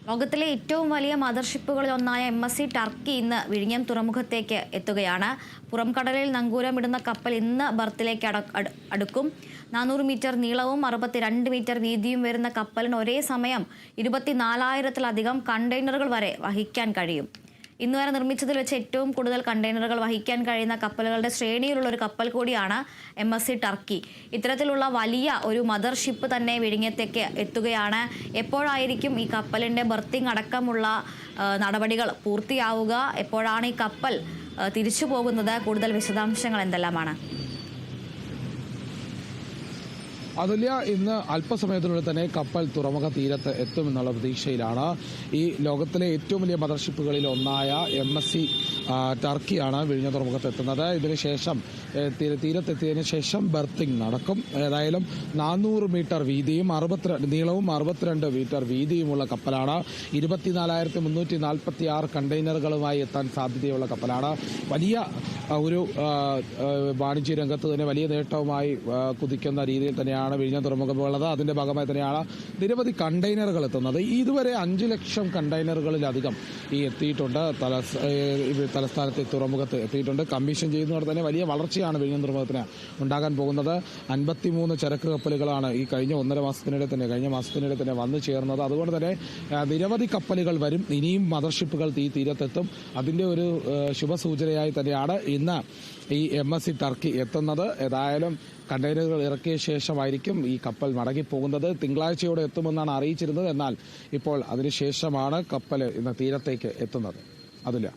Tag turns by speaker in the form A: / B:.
A: ലോകത്തിലെ ഏറ്റവും വലിയ മദർഷിപ്പുകളിൽ ഒന്നായ MSC ടർക്കി ഇന്ന് വിഴിഞ്ഞം തുറമുഖത്തേക്ക് എത്തുകയാണ്. പുറംകടലിൽ നങ്കൂരമിടുന്ന കപ്പൽ ഇന്ന് ബർത്തിലേക്ക് അടുക്കും. 400 മീറ്റർ നീളവും 62 മീറ്റർ വീതിയും വരുന്ന കപ്പലിന് ഒരേ സമയം 24,000-ത്തിലധികം കണ്ടെയ്നറുകൾ വരെ വഹിക്കാൻ കഴിയും. ഇന്നുവരെ നിർമ്മിച്ചതിൽ വെച്ച് ഏറ്റവും കൂടുതൽ കണ്ടെയ്നറുകൾ വഹിക്കാൻ കഴിയുന്ന കപ്പലുകളുടെ ശ്രേണിയിലുള്ള ഒരു കപ്പൽ കൂടിയാണ് MSC ടർക്കി. ഇത്തരത്തിലുള്ള വലിയ ഒരു മദർഷിപ്പ് തന്നെ വിഴിഞ്ഞത്തേക്ക് എത്തുകയാണ്. എപ്പോഴായിരിക്കും ഈ കപ്പലിൻ്റെ ബർത്തിങ് അടക്കമുള്ള നടപടികൾ പൂർത്തിയാവുക? എപ്പോഴാണ് ഈ കപ്പൽ തിരിച്ചു പോകുന്നത്? കൂടുതൽ വിശദാംശങ്ങൾ എന്തെല്ലാമാണ്?
B: അതുല്യ, ഇന്ന് അല്പസമയത്തിനുള്ളിൽ തന്നെ കപ്പൽ തുറമുഖ തീരത്ത് എത്തുമെന്നുള്ള പ്രതീക്ഷയിലാണ്. ഈ ലോകത്തിലെ ഏറ്റവും വലിയ മദർഷിപ്പുകളിൽ ഒന്നായ MSC ടർക്കിയാണ് വിഴിഞ്ഞ തുറമുഖത്ത് എത്തുന്നത്. ഇതിനുശേഷം തീരത്തെത്തിയതിനു ശേഷം ബർത്തിങ് നടക്കും. ഏതായാലും 400 മീറ്റർ വീതിയും നീളവും 62 മീറ്റർ വീതിയുമുള്ള കപ്പലാണ്. 24,346 കണ്ടെയ്നറുകളുമായി എത്താൻ സാധ്യതയുള്ള കപ്പലാണ്. വലിയ ഒരു വാണിജ്യ രംഗത്ത് തന്നെ വലിയ നേട്ടവുമായി കുതിക്കുന്ന രീതിയിൽ തന്നെയാണ് വിഴിഞ്ഞം തുറമുഖമുള്ളത്. അതിന്റെ ഭാഗമായി തന്നെയാണ് നിരവധി കണ്ടെയ്നറുകൾ എത്തുന്നത്. ഇതുവരെ 5 ലക്ഷം കണ്ടെയ്നറുകളിലധികം എത്തിയിട്ടുണ്ട്. തലസ്ഥാനത്തെ തുറമുഖത്ത് എത്തിയിട്ടുണ്ട്. കമ്മീഷൻ ചെയ്യുന്നതോടെ തന്നെ വലിയ വളർച്ചയാണ് വിഴിഞ്ഞം തുറമുഖത്തിന് ഉണ്ടാകാൻ പോകുന്നത്. 53 ചരക്ക് കപ്പലുകളാണ് ഈ കഴിഞ്ഞ മാസത്തിനിടെ തന്നെ വന്നു ചേർന്നത്. അതുകൊണ്ട് തന്നെ നിരവധി കപ്പലുകൾ വരും. ഇനിയും മദർഷിപ്പുകൾ തീരത്തെത്തും. അതിന്റെ ഒരു ശുഭസൂചനയായി തന്നെയാണ് ഇന്ന് ഈ MSC ടർക്കി എത്തുന്നത്. ഏതായാലും കണ്ടെയ്നറുകൾ ഇറക്കിയ ശേഷമായിരിക്കും ഈ കപ്പൽ മടങ്ങിപ്പോകുന്നത്. തിങ്കളാഴ്ചയോടെ എത്തുമെന്നാണ് അറിയിച്ചിരുന്നത്. എന്നാൽ ഇപ്പോൾ അതിനുശേഷമാണ് കപ്പൽ ഇന്ന് തീരത്തേക്ക് എത്തുന്നത്. അതില്ല.